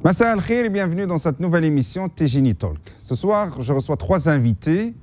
Massa al-Khir et bienvenue dans cette nouvelle émission Tejini Talk. Ce soir, je reçois trois invités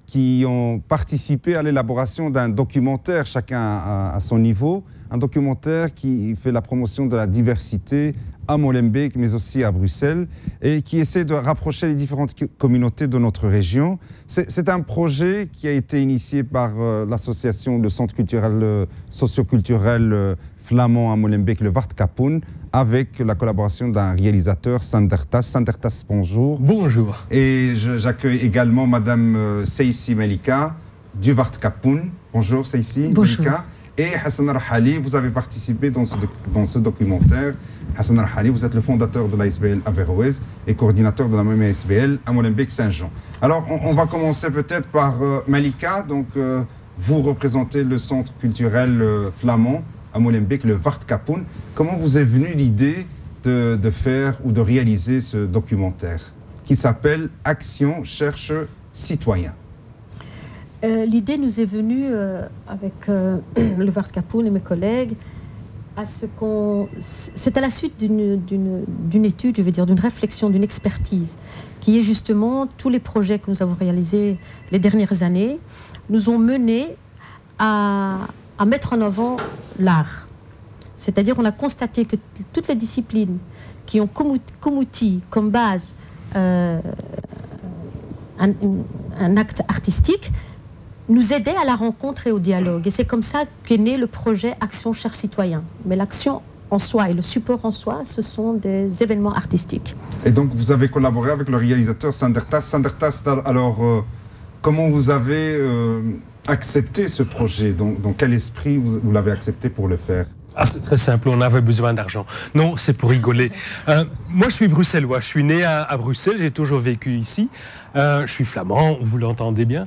qui ont participé à l'élaboration d'un documentaire, chacun à son niveau. Un documentaire qui fait la promotion de la diversité à Molenbeek, mais aussi à Bruxelles, et qui essaie de rapprocher les différentes communautés de notre région. C'est un projet qui a été initié par l'association, le centre culturel, socio-culturel flamand à Molenbeek, le Vart Kapoen, avec la collaboration d'un réalisateur, Sander Tas. Sander Tas, bonjour. Bonjour. Et j'accueille également Madame Seissi Melika du Vart Kapoen. Bonjour Seissi Melika. Et Hassan Rahali, vous avez participé dans ce documentaire. Hassan Rahali, vous êtes le fondateur de l'ASBL Averroès et coordinateur de la même ASBL à Molenbeek-Saint-Jean. Alors, on va commencer peut-être par Melika. Donc, vous représentez le centre culturel flamand à Molenbeek, le Vart Kapoen. Comment vous est venue l'idée de faire ou de réaliser ce documentaire qui s'appelle Action cherche citoyen? L'idée nous est venue avec le Vart Kapoen et mes collègues. C'est à la suite d'une étude, je veux dire, d'une réflexion, d'une expertise, qui est justement tous les projets que nous avons réalisés les dernières années nous ont menés à mettre en avant l'art. C'est-à-dire, on a constaté que toutes les disciplines qui ont comme outil, comme base, un acte artistique, nous aidaient à la rencontre et au dialogue. Et c'est comme ça qu'est né le projet Action cherche citoyen. Mais l'action en soi et le support en soi, ce sont des événements artistiques. Et donc, vous avez collaboré avec le réalisateur Sander Tas. Sander Tas, alors, comment vous avez accepté ce projet? Dans quel esprit vous l'avez accepté pour le faire? C'est très simple, on avait besoin d'argent. Non, c'est pour rigoler. Moi, je suis bruxellois. Je suis né à Bruxelles, j'ai toujours vécu ici. Je suis flamand, vous l'entendez bien.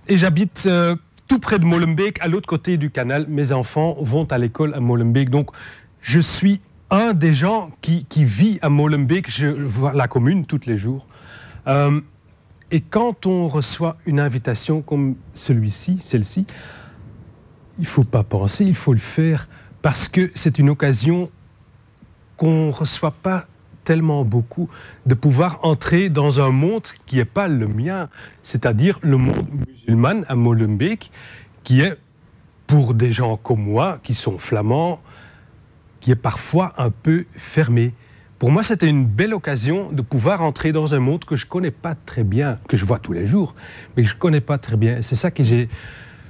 Et j'habite tout près de Molenbeek, à l'autre côté du canal. Mes enfants vont à l'école à Molenbeek. Donc, je suis un des gens qui vit à Molenbeek. Je vois la commune tous les jours. Et quand on reçoit une invitation comme celle-ci, il ne faut pas penser, il faut le faire parce que c'est une occasion qu'on ne reçoit pas tellement beaucoup, de pouvoir entrer dans un monde qui n'est pas le mien, c'est-à-dire le monde musulman à Molenbeek, qui est, pour des gens comme moi, qui sont flamands, qui est parfois un peu fermé. Pour moi, c'était une belle occasion de pouvoir entrer dans un monde que je ne connais pas très bien, que je vois tous les jours, mais que je ne connais pas très bien. C'est ça que j'ai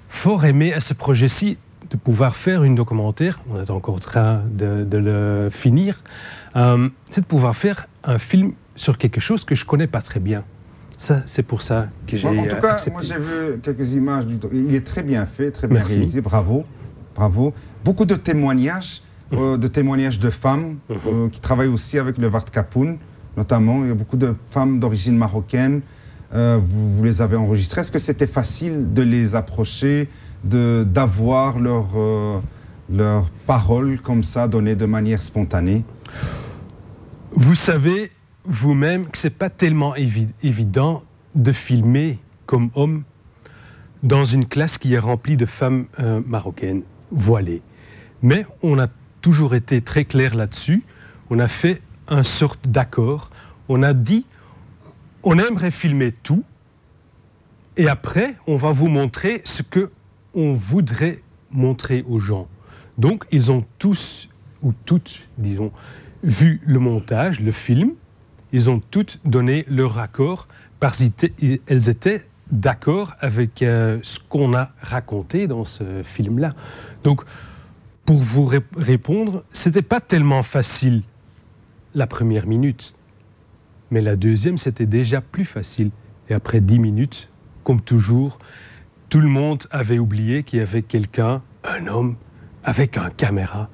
fort aimé à ce projet-ci, de pouvoir faire une documentaire, on est encore en train de le finir, c'est de pouvoir faire un film sur quelque chose que je ne connais pas très bien. Ça, c'est pour ça que j'ai accepté. En tout cas, moi j'ai vu quelques images, il est très bien fait, très bien réalisé, bravo, bravo. Beaucoup de témoignages de femmes qui travaillent aussi avec le Vart Kapoen, notamment. Il y a beaucoup de femmes d'origine marocaine. Vous les avez enregistrées. Est-ce que c'était facile de les approcher, d'avoir leurs paroles comme ça, données de manière spontanée? Vous savez vous-même que ce n'est pas tellement évident de filmer comme homme dans une classe qui est remplie de femmes marocaines, voilées. Mais on a toujours été très clair là-dessus. On a fait une sorte d'accord. On a dit on aimerait filmer tout, et après, on va vous montrer ce qu'on voudrait montrer aux gens. Donc, ils ont tous, ou toutes, disons, vu le montage, le film. Ils ont toutes donné leur accord, parce qu'elles étaient d'accord avec ce qu'on a raconté dans ce film-là. Donc, pour vous répondre, ce n'était pas tellement facile la première minute. Mais la deuxième, c'était déjà plus facile. Et après 10 minutes, comme toujours, tout le monde avait oublié qu'il y avait quelqu'un, un homme, avec un caméra.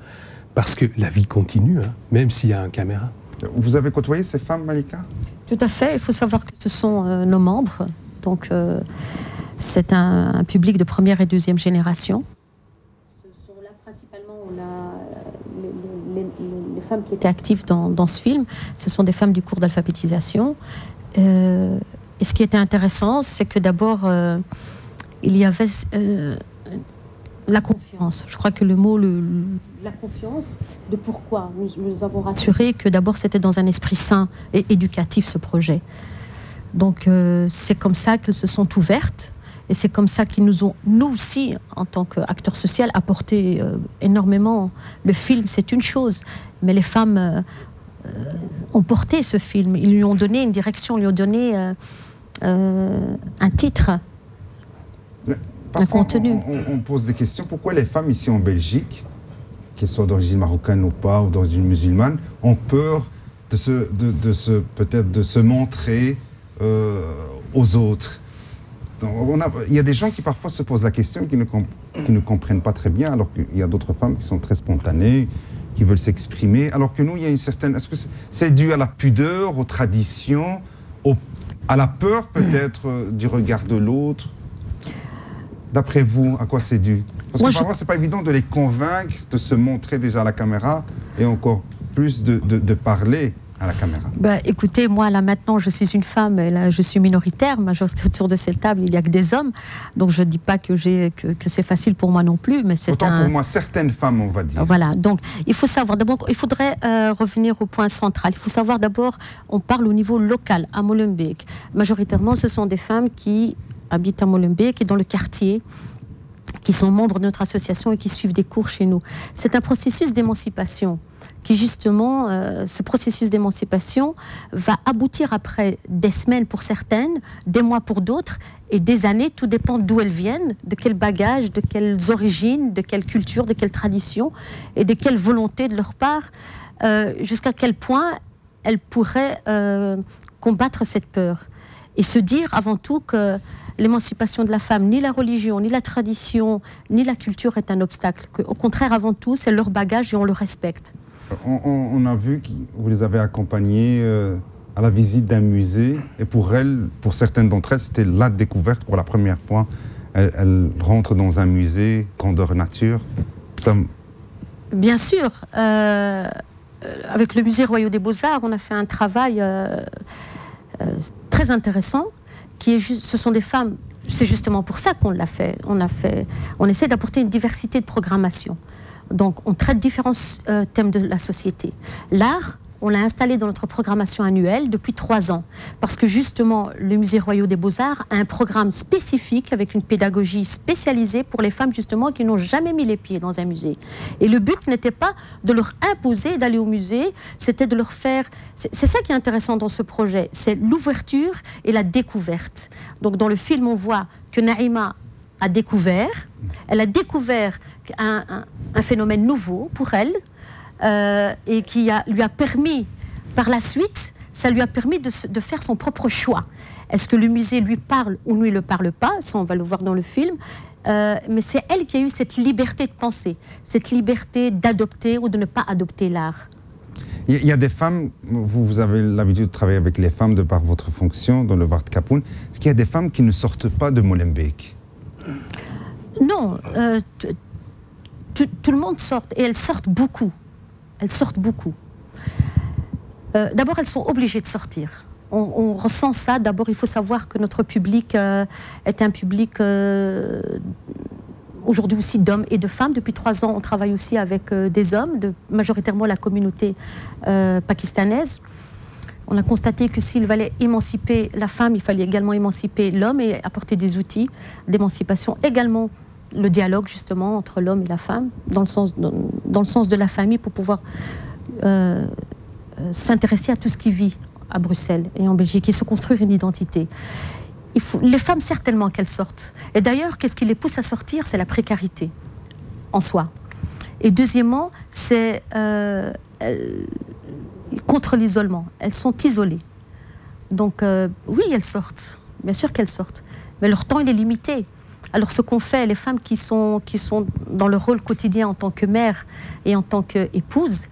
Parce que la vie continue, hein, même s'il y a un caméra. Vous avez côtoyé ces femmes, Malika? Tout à fait. Il faut savoir que ce sont nos membres. Donc, c'est un public de première et deuxième génération. Ce sont là principalement les femmes qui étaient actives dans ce film. Ce sont des femmes du cours d'alphabétisation. Et ce qui était intéressant, c'est que d'abord, il y avait La confiance. Je crois que le mot, la confiance, de pourquoi nous avons rassuré que d'abord c'était dans un esprit sain et éducatif ce projet. Donc c'est comme ça qu'elles se sont ouvertes et c'est comme ça qu'ils nous ont, nous aussi, en tant qu'acteurs sociaux, apporté énormément. Le film, c'est une chose, mais les femmes ont porté ce film. Ils lui ont donné une direction, ils lui ont donné un titre. Parfois, un contenu. On pose des questions. Pourquoi les femmes ici en Belgique, qu'elles soient d'origine marocaine ou pas, ou d'origine musulmane, ont peur peut-être de se montrer aux autres? Il y a des gens qui parfois se posent la question, qui ne comprennent pas très bien, alors qu'il y a d'autres femmes qui sont très spontanées, qui veulent s'exprimer, alors que nous, il y a une certaine... Est-ce que c'est dû à la pudeur, aux traditions, à la peur peut-être du regard de l'autre? D'après vous, à quoi c'est dû? Parce que parfois, c'est pas évident de les convaincre de se montrer déjà à la caméra et encore plus de parler à la caméra. Ben, écoutez, moi, là, maintenant, je suis une femme et là, je suis minoritaire. Autour de cette table, il n'y a que des hommes. Donc, je ne dis pas que c'est facile pour moi non plus, mais c'est autant pour moi, certaines femmes, on va dire. Voilà. Donc, il faut savoir, d'abord, il faudrait revenir au point central. Il faut savoir d'abord, on parle au niveau local, à Molenbeek. Majoritairement, ce sont des femmes qui habitent à Molenbeek et dans le quartier, qui sont membres de notre association et qui suivent des cours chez nous. C'est un processus d'émancipation qui, justement, ce processus d'émancipation va aboutir après des semaines pour certaines, des mois pour d'autres, et des années, tout dépend d'où elles viennent, de quel bagage, de quelles origines, de quelle culture, de quelle tradition, et de quelle volonté de leur part, jusqu'à quel point elles pourraient combattre cette peur. Et se dire avant tout que l'émancipation de la femme, ni la religion, ni la tradition, ni la culture est un obstacle. Au contraire, avant tout, c'est leur bagage et on le respecte. On a vu que vous les avez accompagnées à la visite d'un musée. Et pour elles, pour certaines d'entre elles, c'était la découverte pour la première fois. Elles rentrent dans un musée, grandeur nature. Ça... Bien sûr. Avec le musée Royaux des Beaux-Arts, on a fait un travail... très intéressant, ce sont des femmes, c'est justement pour ça qu'on l'a fait. On essaie d'apporter une diversité de programmation. Donc, on traite différents thèmes de la société. L'art, on l'a installé dans notre programmation annuelle depuis 3 ans. Parce que justement, le Musée Royaux des Beaux-Arts a un programme spécifique avec une pédagogie spécialisée pour les femmes justement qui n'ont jamais mis les pieds dans un musée. Et le but n'était pas de leur imposer d'aller au musée, c'était de leur faire... C'est ça qui est intéressant dans ce projet, c'est l'ouverture et la découverte. Donc dans le film, on voit que Naïma a découvert, elle a découvert un phénomène nouveau pour elle, et qui lui a permis, par la suite, ça lui a permis de faire son propre choix. Est-ce que le musée lui parle ou ne lui parle pas? Ça, on va le voir dans le film. Mais c'est elle qui a eu cette liberté de penser, cette liberté d'adopter ou de ne pas adopter l'art. Il y a des femmes, vous avez l'habitude de travailler avec les femmes de par votre fonction dans le Wart Kapoen. Est-ce qu'il y a des femmes qui ne sortent pas de Molenbeek? Non, tout le monde sort, et elles sortent beaucoup. Elles sortent beaucoup. D'abord, elles sont obligées de sortir. On ressent ça. D'abord, il faut savoir que notre public est un public aujourd'hui aussi d'hommes et de femmes. Depuis 3 ans, on travaille aussi avec des hommes, majoritairement la communauté pakistanaise. On a constaté que s'il fallait émanciper la femme, il fallait également émanciper l'homme et apporter des outils d'émancipation également. Le dialogue justement entre l'homme et la femme, dans le sens de la famille, pour pouvoir s'intéresser à tout ce qui vit à Bruxelles et en Belgique et se construire une identité. Les femmes, certainement qu'elles sortent. Et d'ailleurs, qu'est-ce qui les pousse à sortir? C'est la précarité en soi. Et deuxièmement, c'est contre l'isolement. Elles sont isolées. Donc oui, elles sortent. Bien sûr qu'elles sortent. Mais leur temps, il est limité. Alors ce qu'on fait, les femmes qui sont dans leur rôle quotidien en tant que mère et en tant qu'épouse,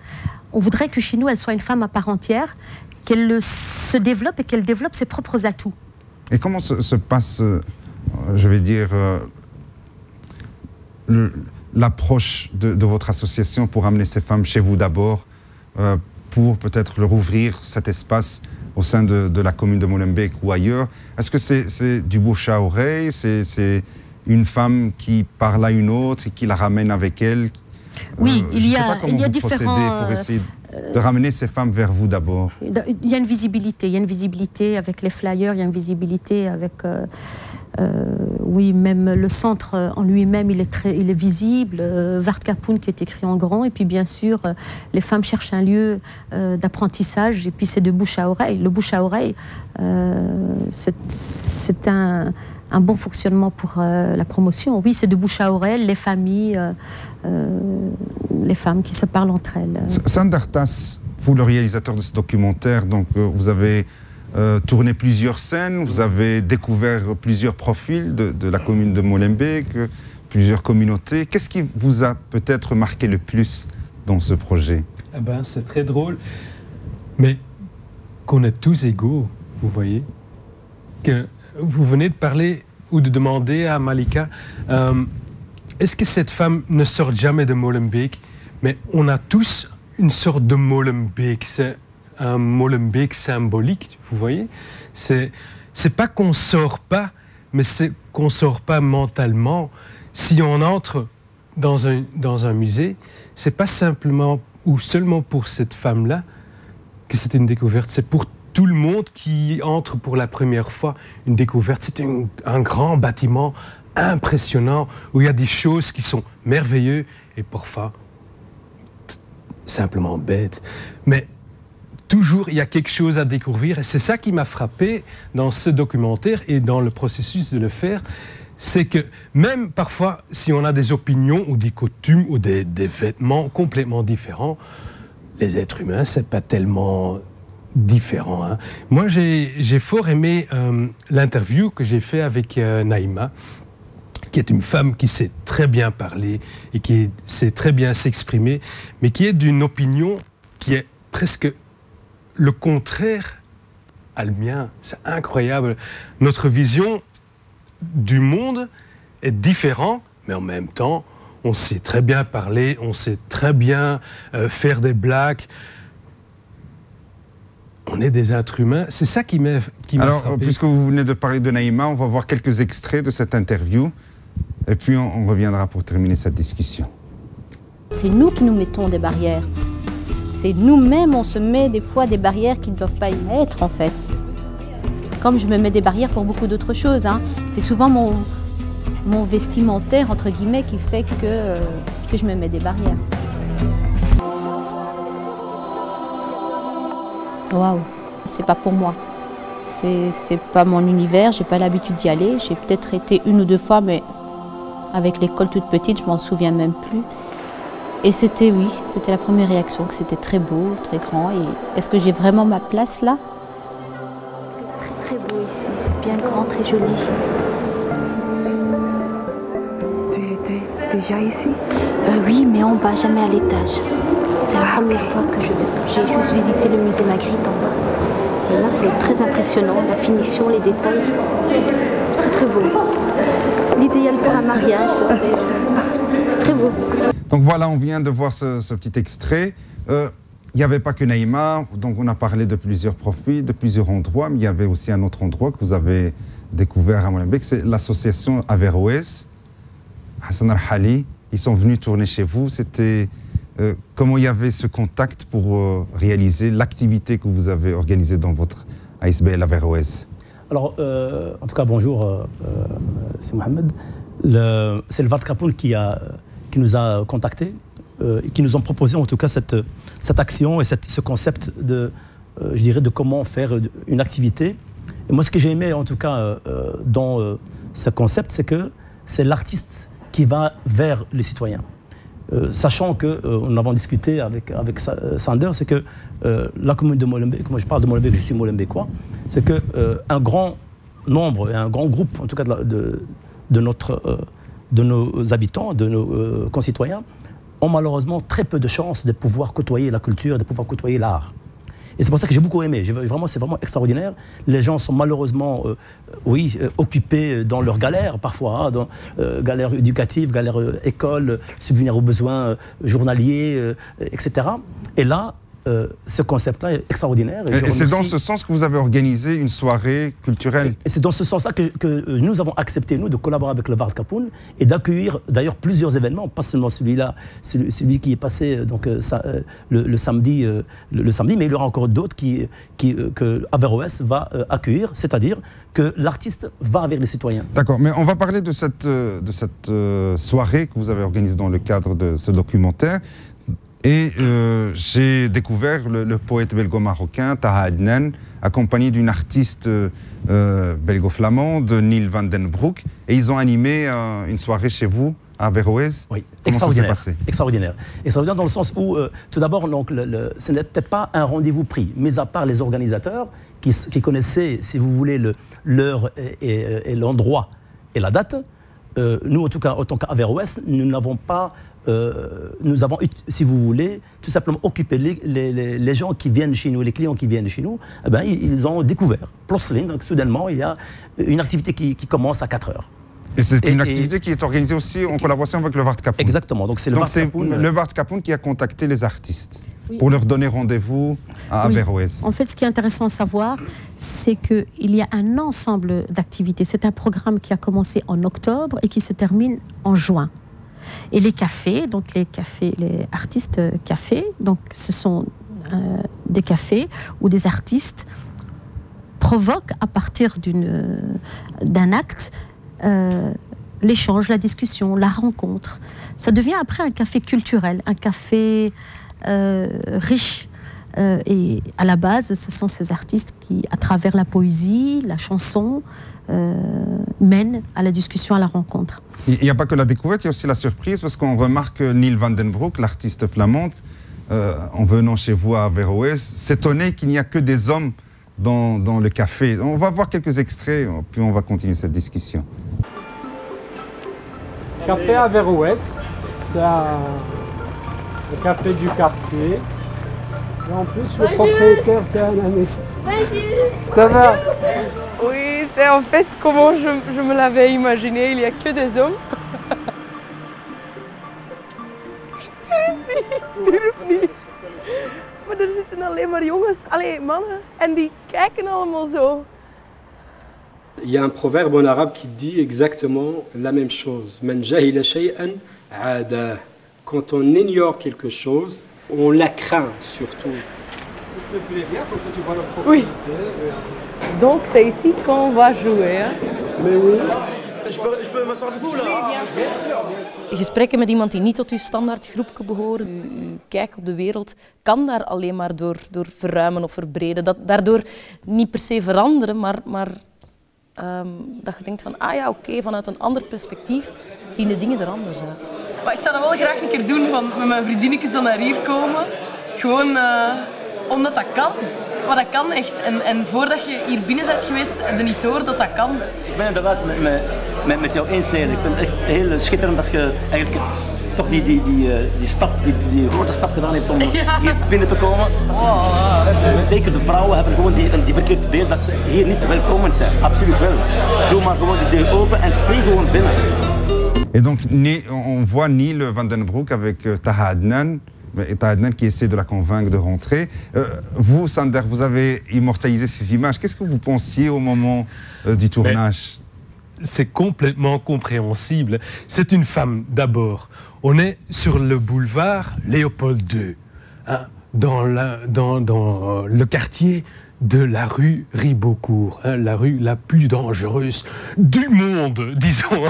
on voudrait que chez nous, elle soit une femme à part entière, qu'elle se développe et qu'elle développe ses propres atouts. Et comment se passe, je vais dire, l'approche de votre association pour amener ces femmes chez vous d'abord, pour peut-être leur ouvrir cet espace au sein de la commune de Molenbeek ou ailleurs? Est-ce que c'est du bouche à oreille, c'est une femme qui parle à une autre et qui la ramène avec elle. Oui, il y a vous différents... procédez pour essayer de ramener ces femmes vers vous d'abord. Il y a une visibilité avec les flyers, il y a une visibilité avec... oui, même le centre en lui-même, il est visible. Vart Kapoen qui est écrit en grand. Et puis, bien sûr, les femmes cherchent un lieu d'apprentissage. Et puis, c'est de bouche à oreille. Le bouche à oreille, c'est un bon fonctionnement pour la promotion. Oui, c'est de bouche à oreille, les familles, les femmes qui se parlent entre elles. Sander Tas, vous, le réalisateur de ce documentaire, donc vous avez... tourné plusieurs scènes, vous avez découvert plusieurs profils de la commune de Molenbeek, plusieurs communautés. Qu'est-ce qui vous a peut-être marqué le plus dans ce projet? Eh ben, c'est très drôle, mais qu'on est tous égaux, vous voyez. Que vous venez de parler ou de demander à Malika, est-ce que cette femme ne sort jamais de Molenbeek? Mais on a tous une sorte de Molenbeek. C'est un Molenbeek symbolique, vous voyez. C'est pas qu'on sort pas, mais c'est qu'on sort pas mentalement. Si on entre dans un musée, c'est pas simplement ou seulement pour cette femme-là que c'est une découverte. C'est pour tout le monde qui entre pour la première fois une découverte. C'est un grand bâtiment impressionnant où il y a des choses qui sont merveilleuses et parfois simplement bêtes. Mais toujours, il y a quelque chose à découvrir et c'est ça qui m'a frappé dans ce documentaire et dans le processus de le faire, c'est que même parfois, si on a des opinions ou des coutumes ou des vêtements complètement différents, les êtres humains, c'est pas tellement différent. Hein. Moi, j'ai fort aimé l'interview que j'ai fait avec Naïma, qui est une femme qui sait très bien parler et qui sait très bien s'exprimer, mais qui est d'une opinion qui est presque le contraire à le mien. C'est incroyable. Notre vision du monde est différente, mais en même temps, on sait très bien parler, on sait très bien faire des blagues. On est des êtres humains. C'est ça qui m'a frappé. Alors, puisque vous venez de parler de Naïma, on va voir quelques extraits de cette interview. Et puis, on reviendra pour terminer cette discussion. C'est nous qui nous mettons des barrières. C'est nous-mêmes, on se met des fois des barrières qui ne doivent pas y être, en fait. Comme je me mets des barrières pour beaucoup d'autres choses. Hein. C'est souvent mon vestimentaire, entre guillemets, qui fait que je me mets des barrières. Waouh, c'est pas pour moi. C'est pas mon univers, j'ai pas l'habitude d'y aller. J'ai peut-être été une ou deux fois, mais avec l'école toute petite, je m'en souviens même plus. Et c'était la première réaction, que c'était très beau, très grand. Et est-ce que j'ai vraiment ma place là? C'est très beau ici, c'est bien grand, très joli. Tu étais déjà ici? Oui, mais en bas, jamais à l'étage. C'est la première fois que je viens. J'ai juste visité le musée Magritte en bas. Et là, c'est très impressionnant, la finition, les détails. Très très beau. L'idéal pour un mariage, c'est très beau. Donc voilà, on vient de voir ce petit extrait. Il n'y avait pas que Naïma, donc on a parlé de plusieurs profils, de plusieurs endroits, mais il y avait aussi un autre endroit que vous avez découvert à Molenbeek, c'est l'association Averroès. Hassan Arhali, ils sont venus tourner chez vous. C'était comment il y avait ce contact pour réaliser l'activité que vous avez organisée dans votre ASBL Averroès? Alors, en tout cas, bonjour, c'est Mohamed. C'est le Vart Kapoen qui nous a contactés, qui nous ont proposé en tout cas cette action et ce concept je dirais, de comment faire une activité. Et moi, ce que j'ai aimé en tout cas dans ce concept, c'est que c'est l'artiste qui va vers les citoyens. Sachant que, nous avons discuté avec Sander, c'est que la commune de Molenbeek, moi je parle de Molenbeek, je suis molenbeekois, c'est qu'un grand nombre et un grand groupe, en tout cas de nos habitants, de nos concitoyens, ont malheureusement très peu de chances de pouvoir côtoyer la culture, de pouvoir côtoyer l'art. Et c'est pour ça que j'ai beaucoup aimé. C'est vraiment extraordinaire. Les gens sont malheureusement, occupés dans leurs galères, parfois, hein, dans galères éducatives, galères écoles, subvenir aux besoins journaliers, etc. Et là, ce concept-là est extraordinaire. Et c'est dans ce sens que vous avez organisé une soirée culturelle. Et c'est dans ce sens-là que nous avons accepté, nous, de collaborer avec le Waard Kapoen et d'accueillir d'ailleurs plusieurs événements, pas seulement celui-là, celui qui est passé donc, le samedi, mais il y aura encore d'autres que Averroès va accueillir, c'est-à-dire que l'artiste va vers les citoyens. D'accord, mais on va parler de cette soirée que vous avez organisée dans le cadre de ce documentaire. Et j'ai découvert le poète belgo-marocain Taha Adnan, accompagné d'une artiste belgo-flamande, Neil van den Broek. Et ils ont animé une soirée chez vous, à Averroès. Oui, comment ça s'est passé? Extraordinaire. Extraordinaire dans le sens où, tout d'abord, ce n'était pas un rendez-vous pris, mis à part les organisateurs qui connaissaient, si vous voulez, l'heure et l'endroit et la date. Nous, en tout cas, en tant qu'Averroès, nous n'avons pas... nous avons, si vous voulez, tout simplement occupé les gens qui viennent chez nous, les clients qui viennent chez nous, eh ben, ils ont découvert. Plotseling, donc soudainement, il y a une activité qui commence à 4 heures. Et c'est une activité qui est organisée aussi en collaboration avec le Waard Kapoen. Exactement. Donc c'est le Waard Kapoen qui a contacté les artistes pour leur donner rendez-vous à Averroès. En fait, ce qui est intéressant à savoir, c'est qu'il y a un ensemble d'activités. C'est un programme qui a commencé en octobre et qui se termine en juin. Et les cafés, donc les artistes cafés, donc ce sont des cafés où des artistes provoquent à partir d'un acte l'échange, la discussion, la rencontre. Ça devient après un café culturel, un café riche. Et à la base, ce sont ces artistes qui, à travers la poésie, la chanson, mènent à la discussion, à la rencontre. Il n'y a pas que la découverte, il y a aussi la surprise, parce qu'on remarque que Neil van den Broek, l'artiste flamande, en venant chez vous à Averroès, s'étonnait qu'il n'y a que des hommes dans le café. On va voir quelques extraits, puis on va continuer cette discussion. Café Averroès, c'est le café du quartier. Et en plus, le propriétaire, c'est un ami. Ça va? Oui, c'est en fait comment je me l'avais imaginé. Il n'y a que des hommes. Ik durf niet. Maar er zitten alleen maar jongens, mannen. En die kijken allemaal zo. Il y a un proverbe en arabe qui dit exactement la même chose. Man jahila shay'an aada. Quand on ignore quelque chose, on la craint surtout. Ça te plaît bien, comme ça tu vois la propriété. Oui. Donc c'est ici qu'on va jouer. Hein? Mais oui. Je peux m'asseoir debout là? Oui, bien sûr. Gesprekken met iemand die niet tot uw standaard groepje behoort, uw kijk op de wereld, kan daar alleen maar door verruimen of verbreden. Daardoor niet per se veranderen, maar dat je denkt van, ah ja, oké, vanuit een ander perspectief zien de dingen er anders uit. Maar ik zou dat wel graag een keer doen, met mijn vriendinnetjes dan naar hier komen. Gewoon omdat dat kan. Maar dat kan echt. En voordat je hier binnen bent geweest, heb je niet door dat dat kan. Ik ben inderdaad met jou eens. Ik vind het echt heel schitterend dat je eigenlijk toch die grote stap gedaan hebt om hier binnen te komen. Zeker de vrouwen hebben gewoon die verkeerd beeld dat ze hier niet welkom zijn. Absoluut wel. Doe maar gewoon de deur open en spring gewoon binnen. Et donc, on voit Neil van den Broek avec Taha Adnan. Taha Adnan qui essaie de la convaincre de rentrer. Vous, Sander, vous avez immortalisé ces images. Qu'est-ce que vous pensiez au moment du tournage? C'est complètement compréhensible. C'est une femme, d'abord. On est sur le boulevard Léopold II, hein, dans le quartier de la rue Ribeaucourt, hein, la rue la plus dangereuse du monde, disons.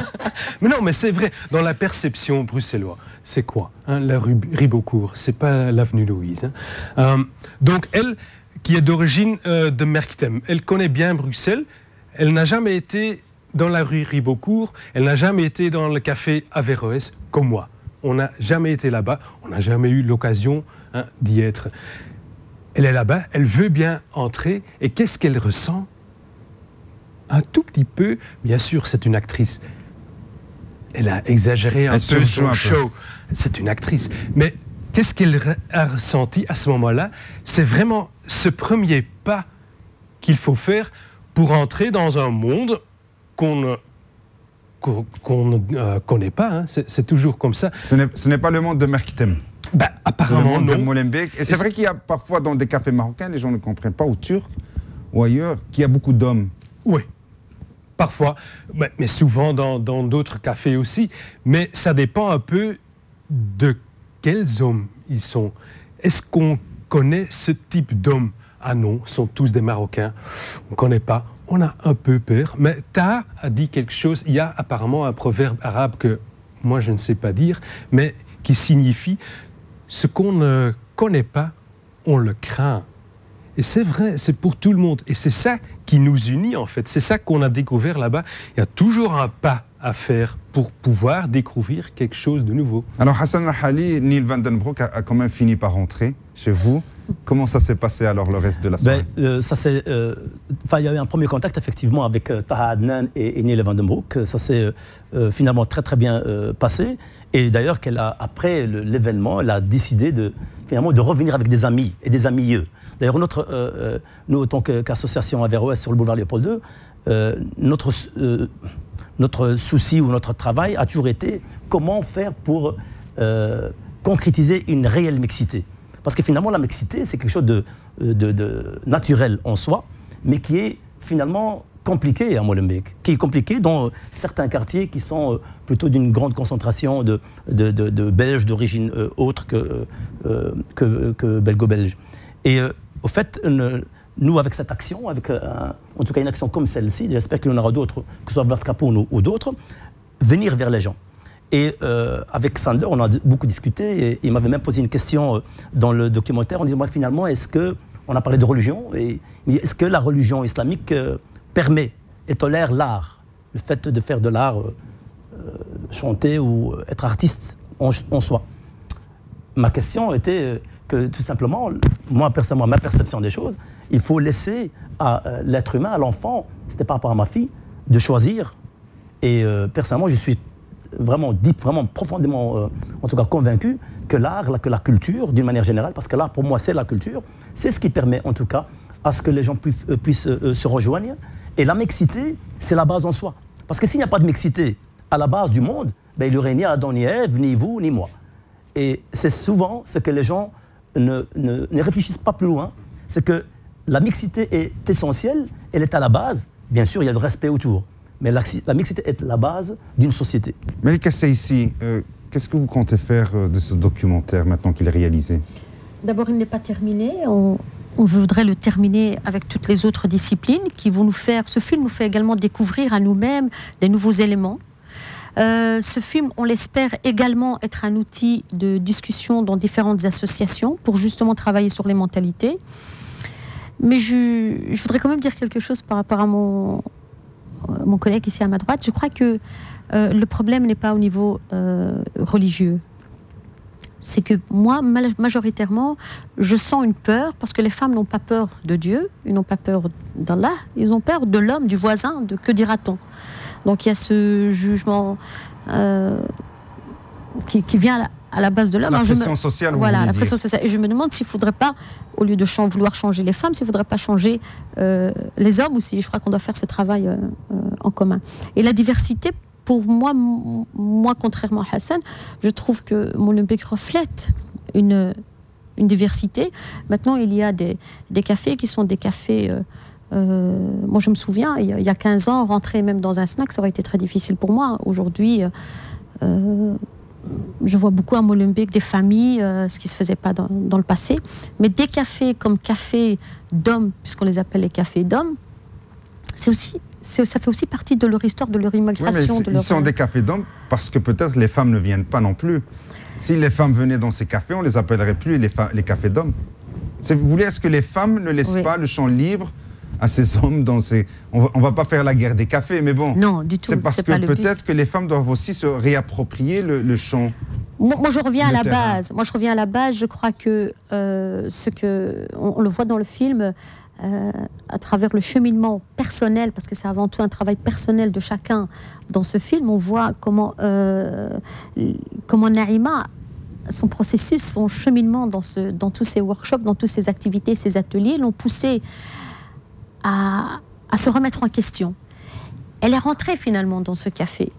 Mais non, mais c'est vrai, dans la perception bruxelloise, c'est quoi, hein, la rue Ribeaucourt? C'est pas l'avenue Louise. Hein. Donc elle, qui est d'origine de Merchtem, elle connaît bien Bruxelles, elle n'a jamais été dans la rue Ribeaucourt, elle n'a jamais été dans le café Averroès, comme moi. On n'a jamais été là-bas, on n'a jamais eu l'occasion d'y être. Elle est là-bas, elle veut bien entrer, et qu'est-ce qu'elle ressent? Un tout petit peu, bien sûr, c'est une actrice. Elle a exagéré un peu son show. C'est une actrice. Mais qu'est-ce qu'elle a ressenti à ce moment-là? C'est vraiment ce premier pas qu'il faut faire pour entrer dans un monde qu'on ne connaît pas. Hein. C'est toujours comme ça. Ce n'est pas le monde de Merchtem. Apparemment, le monde de non. Molenbeek. Et c'est vrai qu'il y a parfois dans des cafés marocains, les gens ne comprennent pas, ou turcs, ou ailleurs, qu'il y a beaucoup d'hommes. Oui. Parfois, mais souvent dans d'autres cafés aussi. Mais ça dépend un peu de quels hommes ils sont. Est-ce qu'on connaît ce type d'hommes? Ah non, sont tous des Marocains. On ne connaît pas. On a un peu peur. Mais Taha a dit quelque chose. Il y a apparemment un proverbe arabe que moi je ne sais pas dire, mais qui signifie ce qu'on ne connaît pas, on le craint. Et c'est vrai, c'est pour tout le monde. Et c'est ça qui nous unit, en fait. C'est ça qu'on a découvert là-bas. Il y a toujours un pas à faire pour pouvoir découvrir quelque chose de nouveau. Alors, Hassan Rahali, Neil van den Broek a quand même fini par rentrer chez vous. Comment ça s'est passé alors le reste de la soirée? Il y a eu un premier contact effectivement avec Taha Adnan et Neil van den Broek. Ça s'est finalement très très bien passé. Et d'ailleurs, après l'événement, elle a décidé de revenir avec des amis et des amis. D'ailleurs, nous, en tant qu'association Averroès sur le boulevard Léopold II, notre souci ou notre travail a toujours été comment faire pour concrétiser une réelle mixité. Parce que finalement, la mixité, c'est quelque chose de naturel en soi, mais qui est finalement compliqué à Molenbeek, qui est compliqué dans certains quartiers qui sont plutôt d'une grande concentration de Belges d'origine autre que belgo-belge. Et au fait, nous, avec cette action, en tout cas une action comme celle-ci, j'espère qu'il y en aura d'autres, que ce soit Vatkapoun ou d'autres, venir vers les gens. Et avec Sander, on a beaucoup discuté, et il m'avait même posé une question dans le documentaire, en disant, moi, finalement, on a parlé de religion, et est-ce que la religion islamique permet et tolère l'art, le fait de faire de l'art, chanter ou être artiste en soi? Ma question était que tout simplement, moi personnellement, ma perception des choses, il faut laisser à l'être humain, à l'enfant, c'était par rapport à ma fille, de choisir. Et personnellement, je suis vraiment profondément, en tout cas convaincu que l'art, que la culture, d'une manière générale, parce que l'art pour moi c'est la culture, c'est ce qui permet en tout cas à ce que les gens puissent se rejoindre. Et la mixité, c'est la base en soi. Parce que s'il n'y a pas de mixité à la base du monde, il n'y aurait ni Adam, ni Ève, ni vous, ni moi. Et c'est souvent ce que les gens ne réfléchissent pas plus loin, c'est que la mixité est essentielle, elle est à la base. Bien sûr, il y a le respect autour, mais la mixité est la base d'une société. Melika Seissi, qu'est-ce que vous comptez faire de ce documentaire maintenant qu'il est réalisé? D'abord, il n'est pas terminé. On voudrait le terminer avec toutes les autres disciplines qui vont nous faire... Ce film nous fait également découvrir à nous-mêmes des nouveaux éléments. Ce film, on l'espère également être un outil de discussion dans différentes associations pour justement travailler sur les mentalités. Mais je voudrais quand même dire quelque chose par rapport à mon collègue ici à ma droite. Je crois que le problème n'est pas au niveau religieux. C'est que moi, majoritairement, je sens une peur, parce que les femmes n'ont pas peur de Dieu, ils n'ont pas peur d'Allah, ils ont peur de l'homme, du voisin, de que dira-t-on. Donc il y a ce jugement qui vient à la base de l'homme. La pression sociale, voilà, la pression sociale. Et je me demande s'il ne faudrait pas, au lieu de vouloir changer les femmes, s'il ne faudrait pas changer les hommes aussi. Je crois qu'on doit faire ce travail en commun. Et la diversité, pour moi, contrairement à Hassan, je trouve que Molenbeek reflète une diversité. Maintenant, il y a des cafés qui sont des cafés... moi, je me souviens, il y a 15 ans, rentrer même dans un snack, ça aurait été très difficile pour moi. Aujourd'hui, je vois beaucoup à Molenbeek des familles, ce qui ne se faisait pas dans le passé. Mais des cafés comme cafés d'hommes, puisqu'on les appelle les cafés d'hommes, ça fait aussi partie de leur histoire, de leur immigration. Oui, mais ils sont des cafés d'hommes parce que peut-être les femmes ne viennent pas non plus. Si les femmes venaient dans ces cafés, on ne les appellerait plus les cafés d'hommes. Vous voulez, est-ce que les femmes ne laissent pas le champ libre à ces hommes dans ces... On ne va pas faire la guerre des cafés, mais bon. Non, du tout. C'est parce que peut-être que les femmes doivent aussi se réapproprier le champ. Moi, je reviens à la base. Moi, je reviens à la base. Je crois que on le voit dans le film, à travers le cheminement personnel, parce que c'est avant tout un travail personnel de chacun dans ce film, on voit comment Naïma, son processus, son cheminement dans tous ces workshops, dans toutes ces activités, ces ateliers, l'ont poussée à se remettre en question. Elle est rentrée finalement dans ce café.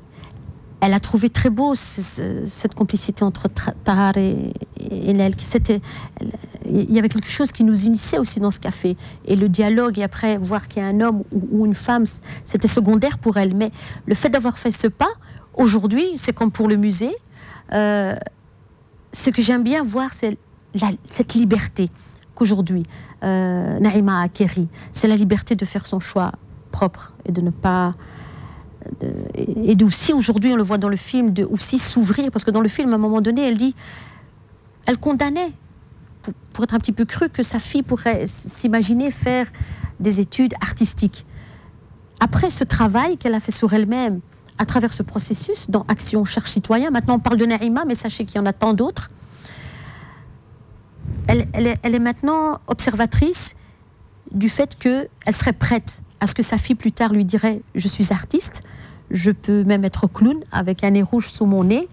elle a trouvé très beau cette complicité entre Tahar et Nel. Il y avait quelque chose qui nous unissait aussi dans ce café. Et le dialogue, et après voir qu'il y a un homme ou une femme, c'était secondaire pour elle. Mais le fait d'avoir fait ce pas, aujourd'hui, c'est comme pour le musée. Ce que j'aime bien voir, c'est cette liberté qu'aujourd'hui Naïma a acquérie. C'est la liberté de faire son choix propre et de ne pas... et d'aussi, aujourd'hui, on le voit dans le film, de aussi s'ouvrir, parce que dans le film, à un moment donné, elle condamnait, pour être un petit peu crue, que sa fille pourrait s'imaginer faire des études artistiques. Après ce travail qu'elle a fait sur elle-même, à travers ce processus, dans Action Cherche Citoyen, maintenant on parle de Naïma, mais sachez qu'il y en a tant d'autres, elle est maintenant observatrice du fait qu'elle serait prête à ce que sa fille plus tard lui dirait « je suis artiste, je peux même être clown avec un nez rouge sous mon nez ».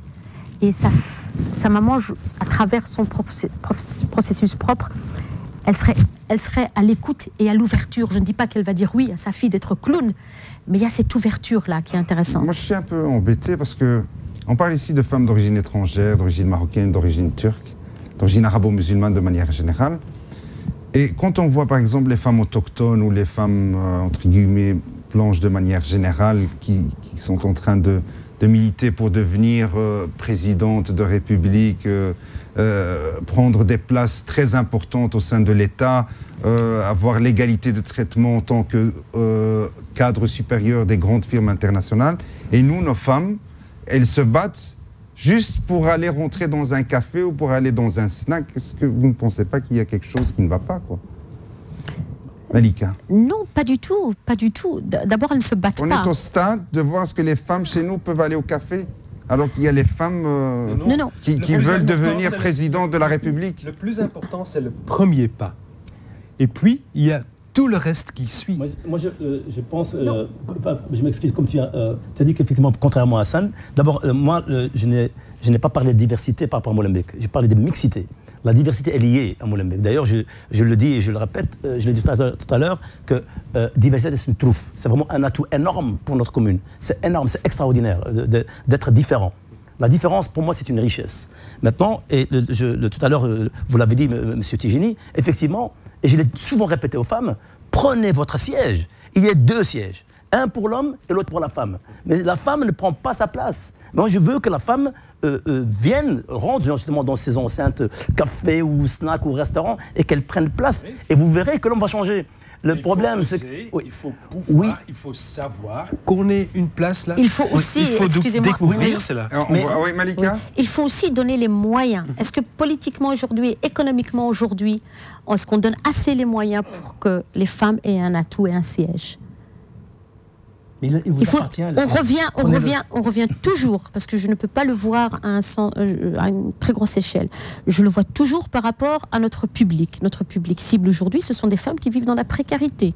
Et sa maman, à travers son processus propre, elle serait à l'écoute et à l'ouverture. Je ne dis pas qu'elle va dire oui à sa fille d'être clown, mais il y a cette ouverture-là qui est intéressante. Moi, je suis un peu embêté parce qu'on parle ici de femmes d'origine étrangère, d'origine marocaine, d'origine turque, d'origine arabo-musulmane de manière générale. Et quand on voit par exemple les femmes autochtones ou les femmes, entre guillemets, blanches de manière générale, qui sont en train de militer pour devenir présidente de République, prendre des places très importantes au sein de l'État, avoir l'égalité de traitement en tant que cadre supérieur des grandes firmes internationales. Et nous, nos femmes, elles se battent juste pour aller rentrer dans un café ou pour aller dans un snack. Est-ce que vous ne pensez pas qu'il y a quelque chose qui ne va pas, quoi? Malika? Non, pas du tout, pas du tout. D'abord, elles ne se battent pas. On est au stade de voir ce que les femmes chez nous peuvent aller au café, alors qu'il y a les femmes qui veulent devenir présidentes de la République. Le plus important, c'est le premier pas. Et puis, il y a tout le reste qui suit. Moi je pense, je m'excuse, comme tu as dit qu'effectivement, contrairement à Hassan, d'abord, moi, je n'ai pas parlé de diversité par rapport à Molenbeek, j'ai parlé de mixité. La diversité est liée à Molenbeek. D'ailleurs, je le dis et je le répète, je l'ai dit tout à l'heure, que diversité, c'est une truffe. C'est vraiment un atout énorme pour notre commune. C'est énorme, c'est extraordinaire d'être différent. La différence, pour moi, c'est une richesse. Maintenant, et tout à l'heure, vous l'avez dit, M. Tijini, effectivement, et je l'ai souvent répété aux femmes, prenez votre siège. Il y a 2 sièges, un pour l'homme et l'autre pour la femme. Mais la femme ne prend pas sa place. Moi, je veux que la femme vienne, rentre justement dans ces enceintes café ou snack ou restaurant et qu'elle prenne place. Oui. Et vous verrez que l'homme va changer. Le problème, c'est que... Il faut pouvoir, il faut savoir qu'on ait une place là. Il faut aussi, découvrir cela. Oui, Malika? Il faut aussi donner les moyens. Est-ce que politiquement aujourd'hui, économiquement aujourd'hui, est-ce qu'on donne assez les moyens pour que les femmes aient un atout et un siège? Mais on revient toujours, parce que je ne peux pas le voir à une très grosse échelle. Je le vois toujours par rapport à notre public. Notre public cible aujourd'hui, ce sont des femmes qui vivent dans la précarité.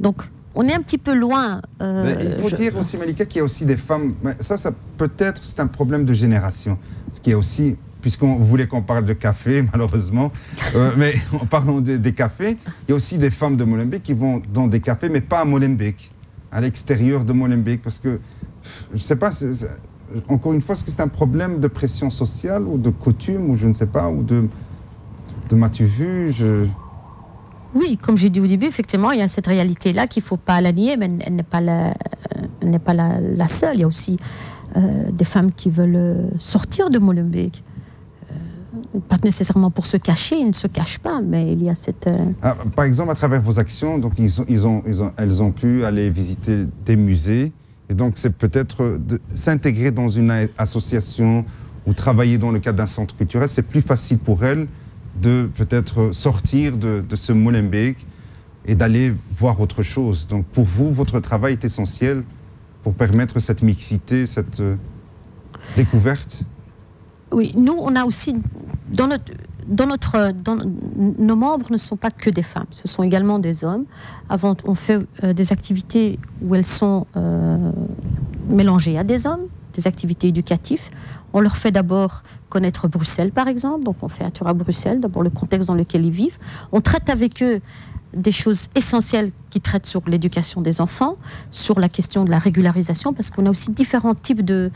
Donc, on est un petit peu loin. Il faut dire aussi, Malika, qu'il y a aussi des femmes... Ça peut-être, c'est un problème de génération. Ce qui est aussi... Puisqu'on voulait qu'on parle de café, malheureusement, mais en parlant des cafés, il y a aussi des femmes de Molenbeek qui vont dans des cafés, mais pas à Molenbeek, à l'extérieur de Molenbeek, parce que, je ne sais pas, encore une fois, est-ce que c'est un problème de pression sociale ou de coutume, ou je ne sais pas, ou de m'as-tu vu Oui, comme j'ai dit au début, effectivement, il y a cette réalité-là qu'il ne faut pas la nier, mais elle n'est pas la seule. Il y a aussi des femmes qui veulent sortir de Molenbeek. Pas nécessairement pour se cacher, ils ne se cachent pas, mais il y a cette... Par exemple, à travers vos actions, donc elles ont pu aller visiter des musées, et donc c'est peut-être de s'intégrer dans une association ou travailler dans le cadre d'un centre culturel, c'est plus facile pour elles de peut-être sortir de ce Molenbeek et d'aller voir autre chose. Donc pour vous, votre travail est essentiel pour permettre cette mixité, cette découverte. Oui, nous, on a aussi, nos membres ne sont pas que des femmes, ce sont également des hommes. Avant, on fait des activités où elles sont mélangées à des hommes, des activités éducatives. On leur fait d'abord connaître Bruxelles, par exemple. Donc, on fait un tour à Bruxelles, d'abord le contexte dans lequel ils vivent. On traite avec eux des choses essentielles qui traitent sur l'éducation des enfants, sur la question de la régularisation, parce qu'on a aussi différents types de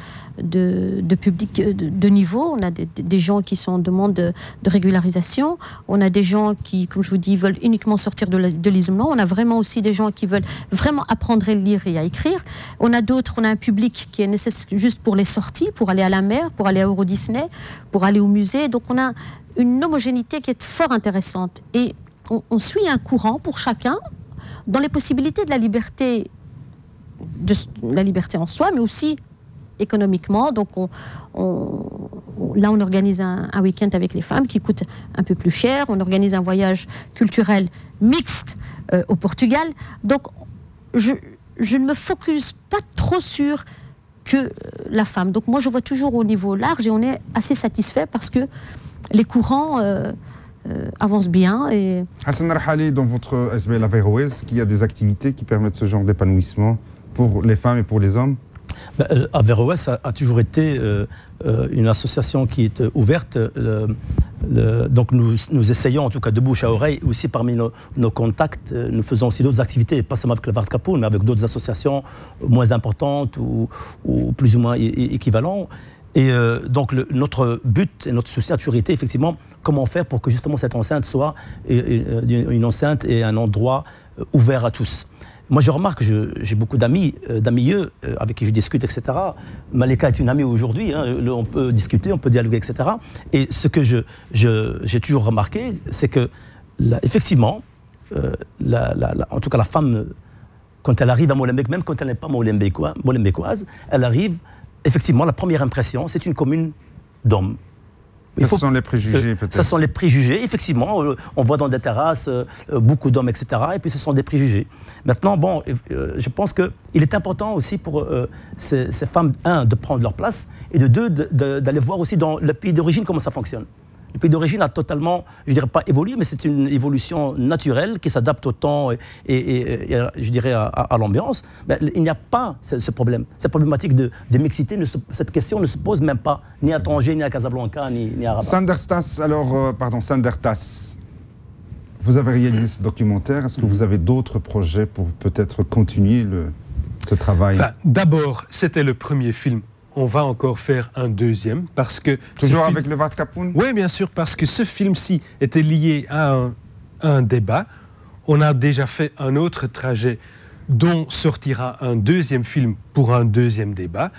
publics, de niveaux. On a des gens qui sont en demande de régularisation, on a des gens qui, comme je vous dis, veulent uniquement sortir de l'isolement, on a vraiment aussi des gens qui veulent vraiment apprendre à lire et à écrire. On a d'autres, on a un public qui est nécessaire juste pour les sorties, pour aller à la mer, pour aller à Euro Disney, pour aller au musée. Donc on a une homogénéité qui est fort intéressante. Et on suit un courant pour chacun dans les possibilités de la liberté en soi, mais aussi économiquement. Donc là, on organise un week-end avec les femmes qui coûte un peu plus cher. On organise un voyage culturel mixte au Portugal. Donc, je ne me focus pas trop sur que la femme. Donc moi, je vois toujours au niveau large et on est assez satisfait parce que les courants avance bien. Et... Hassan Rhali, dans votre SBL Averroès, est-ce qu'il y a des activités qui permettent ce genre d'épanouissement pour les femmes et pour les hommes? Averroès a toujours été une association qui est ouverte. Donc nous essayons, en tout cas de bouche à oreille, aussi parmi nos contacts, nous faisons aussi d'autres activités, pas seulement avec le Vart-Capoun, mais avec d'autres associations moins importantes ou plus ou moins équivalentes. Et donc notre but et notre souci a toujours été effectivement comment faire pour que justement cette enceinte soit une enceinte et un endroit ouvert à tous. Moi je remarque, j'ai beaucoup d'amis, avec qui je discute, etc. Malika est une amie aujourd'hui, hein, on peut discuter, on peut dialoguer, etc. Et ce que j'ai toujours remarqué, c'est que effectivement, en tout cas la femme, quand elle arrive à Molenbeek, même quand elle n'est pas molenbeekoise, elle arrive. Effectivement, la première impression, c'est une commune d'hommes. Ce sont les préjugés, peut-être. Ce sont les préjugés, effectivement. On voit dans des terrasses beaucoup d'hommes, etc. Et puis ce sont des préjugés. Maintenant, bon, je pense qu'il est important aussi pour ces femmes, de prendre leur place, et de deux, d'aller voir aussi dans le pays d'origine comment ça fonctionne. Le pays d'origine a totalement, je ne dirais pas évolué, mais c'est une évolution naturelle qui s'adapte au temps et je dirais à l'ambiance. Ben, il n'y a pas ce problème. Cette problématique de mixité, cette question ne se pose même pas, ni à Tanger, ni à Casablanca, ni à Rabat. Sander Tass, vous avez réalisé ce documentaire. Est-ce que vous avez d'autres projets pour peut-être continuer ce travail? D'abord, c'était le premier film. On va encore faire un deuxième parce que... Toujours avec le Vart-Capoun? Oui, bien sûr, parce que ce film-ci était lié à un débat. On a déjà fait un autre trajet dont sortira un deuxième film pour un deuxième débat.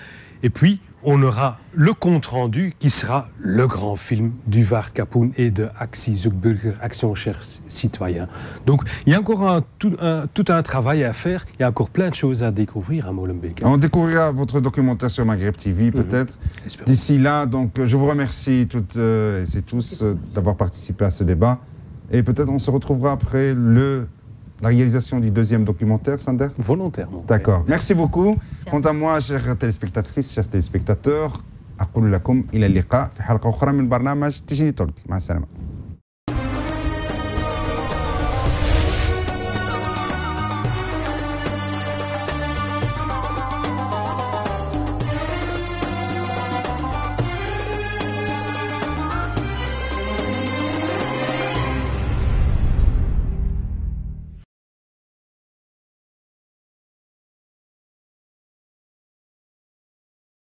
Et puis, on aura le compte-rendu qui sera le grand film du Vart-Capoun et de Actie Zoekburger, Action Cher Citoyen. Donc, il y a encore tout un travail à faire. Il y a encore plein de choses à découvrir à Molenbeek. On découvrira votre documentaire sur Maghreb TV, peut-être. D'ici là, donc, je vous remercie toutes et tous d'avoir participé à ce débat. Et peut-être on se retrouvera après la réalisation du deuxième documentaire, Sander? Volontairement. D'accord. Merci beaucoup. Quant à moi, chères téléspectatrices, chers téléspectateurs, أقول لكم إلى اللقاء في حلقة أخرى من برنامج تيجيني تولك. مع السلامة.